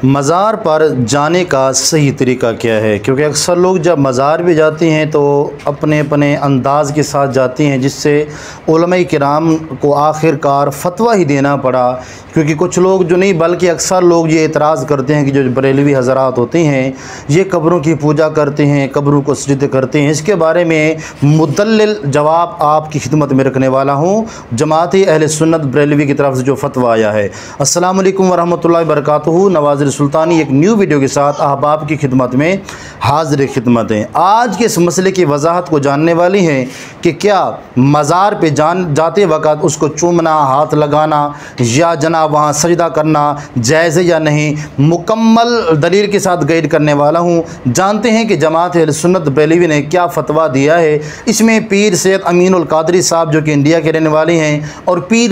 مزار پر جانے کا صحیح طریقہ کیا ہے؟ کیونکہ اکثر لوگ جب مزار بھی جاتے ہیں تو اپنے انداز کے ساتھ جاتے ہیں، جس سے علماء کرام کو آخر کار فتویٰ ہی دینا پڑا۔ کیونکہ کچھ لوگ جو نہیں بلکہ اکثر لوگ یہ اعتراض کرتے ہیں کہ جو بریلوی حضرات ہوتے ہیں یہ قبروں کی پوجا کرتے ہیں، قبروں کو سجدے کرتے ہیں۔ اس کے بارے میں مدلل جواب آپ کی خدمت میں رکھنے والا ہوں، جماعت اہل سنت بریلوی کی طرف سے جو فتویٰ آیا ہے۔ السلام علیکم ورحمۃ اللہ وبرکاتہ۔ نواز سلطانی ایک نیو ویڈیو کے ساتھ احباب کی خدمت میں حاضر خدمت ہیں۔ آج کے اس مسئلے کی وضاحت کو جاننے والی ہیں کہ کیا مزار پہ جاتے وقت اس کو چومنا، ہاتھ لگانا یا جناب وہاں سجدہ کرنا جائز ہے یا نہیں، مکمل دلیل کے ساتھ گائیڈ کرنے والا ہوں۔ جانتے ہیں کہ جماعت اہل سنت بریلوی نے کیا فتویٰ دیا ہے۔ اس میں پیر سید امین القادری صاحب جو کہ انڈیا کے رہنے والے ہیں، اور پیر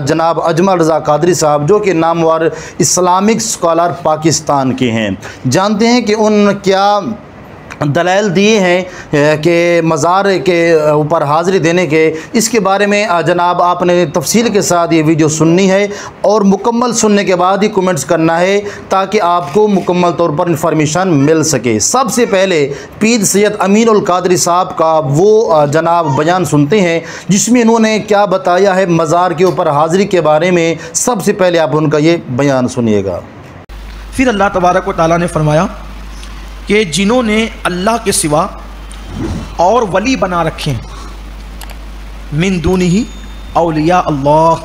جناب اجمل رضا قادری صاحب جو کہ نامور اسلامک اسکالر پاکستان کے ہیں، جانتے ہیں کہ ان کیا دلائل دیے ہیں کہ مزار کے اوپر حاضری دینے کے۔ اس کے بارے میں جناب آپ نے تفصیل کے ساتھ یہ ویڈیو سننی ہے اور مکمل سننے کے بعد ہی کمنٹس کرنا ہے تاکہ آپ کو مکمل طور پر انفارمیشن مل سکے۔ سب سے پہلے پیر سید امین القادری صاحب کا وہ جناب بیان سنتے ہیں جس میں انہوں نے کیا بتایا ہے مزار کے اوپر حاضری کے بارے میں۔ سب سے پہلے آپ ان کا یہ بیان سنیے گا۔ پھر اللہ تبارک و تعالیٰ نے فرمایا کہ جنہوں نے اللہ کے سوا اور ولی بنا رکھے ہیں، من دونہ اولیاء اللہ۔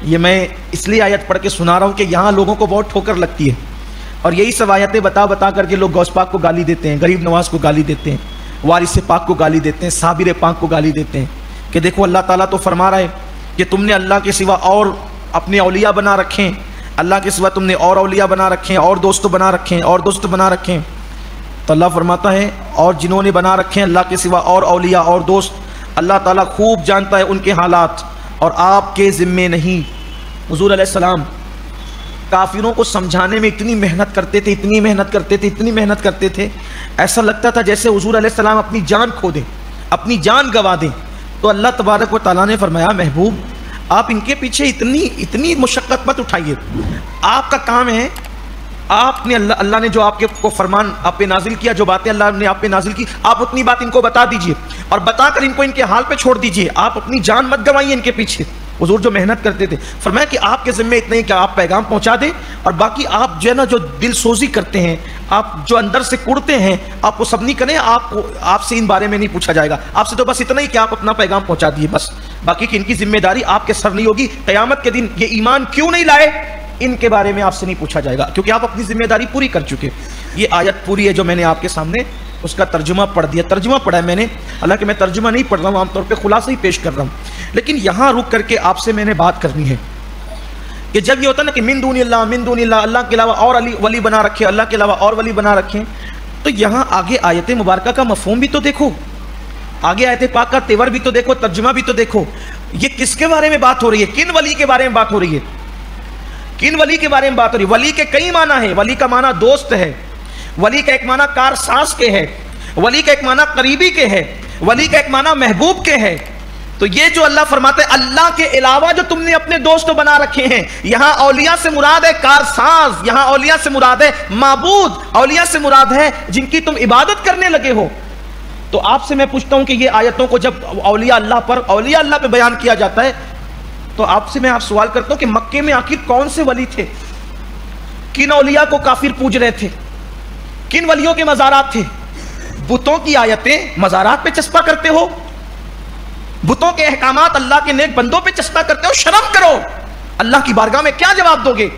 یہ میں اس لیے آیت پڑھ کے سنا رہا ہوں کہ یہاں لوگوں کو بہت ٹھوکر لگتی ہے، اور یہی سب آیتیں بتا کر کے لوگ غوث پاک کو گالی دیتے ہیں، غریب نواز کو گالی دیتے ہیں، وارث پاک کو گالی دیتے ہیں، صابر پاک کو گالی دیتے ہیں کہ دیکھو اللہ تعالیٰ تو فرما رہا ہے کہ تم نے اللہ کے سوا اور اپنے اولیاء بنا رکھے ہیں، اللہ کے سوا تم نے اور اولیاء بنا رکھے ہیں، اور دوست بنا رکھے ہیں، اور دوست بنا رکھے ہیں۔ تو اللہ فرماتا ہے اور جنہوں نے بنا رکھے ہیں اللہ کے سوا اور اولیاء اور دوست، اللہ تعالیٰ خوب جانتا ہے ان کے حالات اور آپ کے ذمے نہیں۔ حضور علیہ السلام کافروں کو سمجھانے میں اتنی محنت کرتے تھے، اتنی محنت کرتے تھے، اتنی محنت کرتے تھے، ایسا لگتا تھا جیسے حضور علیہ السلام اپنی جان کھو دیں، اپنی جان گوا دیں۔ تو اللہ تبارک و تعالیٰ نے فرمایا محبوب آپ ان کے پیچھے اتنی مشقت مت اٹھائیے، آپ کا کام ہے، آپ نے اللہ نے جو آپ کے کو فرمان آپ پہ نازل کیا، جو باتیں اللہ نے آپ پہ نازل کی، آپ اتنی بات ان کو بتا دیجئے اور بتا کر ان کو ان کے حال پہ چھوڑ دیجئے، آپ اپنی جان مت گوائیے ان کے پیچھے۔ حضور جو محنت کرتے تھے، فرمایا کہ آپ کے ذمہ اتنا ہی کہ آپ پیغام پہنچا دیں، اور باقی آپ جو ہے نا جو دل سوزی کرتے ہیں، آپ جو اندر سے کڑتے ہیں، آپ وہ سب نہیں کریں، آپ سے ان بارے میں نہیں پوچھا جائے گا، آپ سے تو بس اتنا ہی کہ آپ اپنا پیغام پہنچا دیے بس، باقی کہ ان کی ذمہ داری آپ کے سر نہیں ہوگی۔ قیامت کے دن یہ ایمان کیوں نہیں لائے ان کے بارے میں آپ سے نہیں پوچھا جائے گا، کیونکہ آپ اپنی ذمہ داری پوری کر چکے۔ یہ آیت پوری ہے جو میں نے آپ کے سامنے اس کا ترجمہ پڑھ دیا، ترجمہ پڑھا ہے میں نے، حالانکہ میں ترجمہ نہیں پڑھ رہا ہوں، عام طور پہ خلاصہ ہی پیش کر رہا ہوں، لیکن یہاں رک کر کے آپ سے میں نے بات کرنی ہے کہ جب یہ ہوتا ہے نا کہ من دون اللہ، اللہ کے علاوہ اور ولی بنا رکھے، اللہ کے علاوہ اور ولی بنا رکھے، تو یہاں آگے آیت مبارکہ کا مفہوم بھی تو دیکھو، آگے آیت پاک کا تیور بھی تو دیکھو، ترجمہ بھی تو دیکھو، یہ کس کے بارے میں بات ہو رہی ہے، کن ولی کے بارے میں بات ہو رہی ہے، کن ولی کے بارے میں بات ہو رہی ہے۔ ولی کے کئی معنی ہیں، ولی کا معنی دوست ہے، ولی کا ایک معنی کارساز کے ہے، ولی کا ایک معنی قریبی کے ہے، ولی کا ایک معنی محبوب کے ہے۔ تو یہ جو اللہ فرماتے ہیں اللہ کے علاوہ جو تم نے اپنے دوست بنا رکھے ہیں، یہاں اولیاء سے مراد ہے کارساز، یہاں اولیاء سے مراد ہے معبود، اولیاء سے مراد ہے جن کی تم عبادت کرنے لگے ہو۔ تو آپ سے میں پوچھتا ہوں کہ یہ آیتوں کو جب اولیاء اللہ پہ بیان کیا جاتا ہے تو آپ سے میں سوال کرتا ہوں کہ مکے میں آخر کون سے ولی تھے، کن اولیاء کو کافر پوج رہے تھے، کن ولیوں کے مزارات تھے؟ بتوں کی آیتیں مزارات پہ چسپا کرتے ہو، بتوں کے احکامات اللہ کے نیک بندوں پہ چسپا کرتے ہو، شرم کرو، اللہ کی بارگاہ میں کیا جواب دو گے؟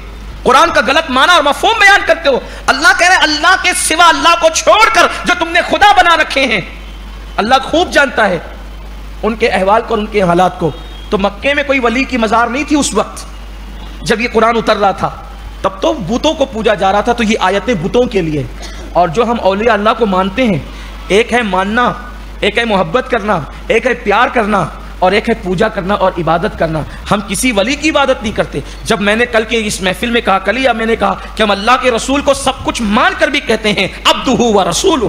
قرآن کا غلط معنی اور مفہوم بیان کرتے ہو۔ اللہ کہہ رہے اللہ کے سوا اللہ کو چھوڑ کر جو تم نے خدا بنا رکھے ہیں، اللہ خوب جانتا ہے ان کے احوال کو اور ان کے حالات کو۔ تو مکے میں کوئی ولی کی مزار نہیں تھی اس وقت جب یہ قرآن اتر رہا تھا، تب تو بتوں کو پوجا جا رہا تھا۔ تو یہ آیتیں بتوں کے لیے، اور جو ہم اولیاء اللہ کو مانتے ہیں، ایک ہے ماننا، ایک ہے محبت کرنا، ایک ہے پیار کرنا، اور ایک ہے پوجا کرنا اور عبادت کرنا۔ ہم کسی ولی کی عبادت نہیں کرتے۔ جب میں نے کل کے اس محفل میں کہا، کل ہی میں نے کہا کہ ہم اللہ کے رسول کو سب کچھ مان کر بھی کہتے ہیں عبدہ و رسولہ،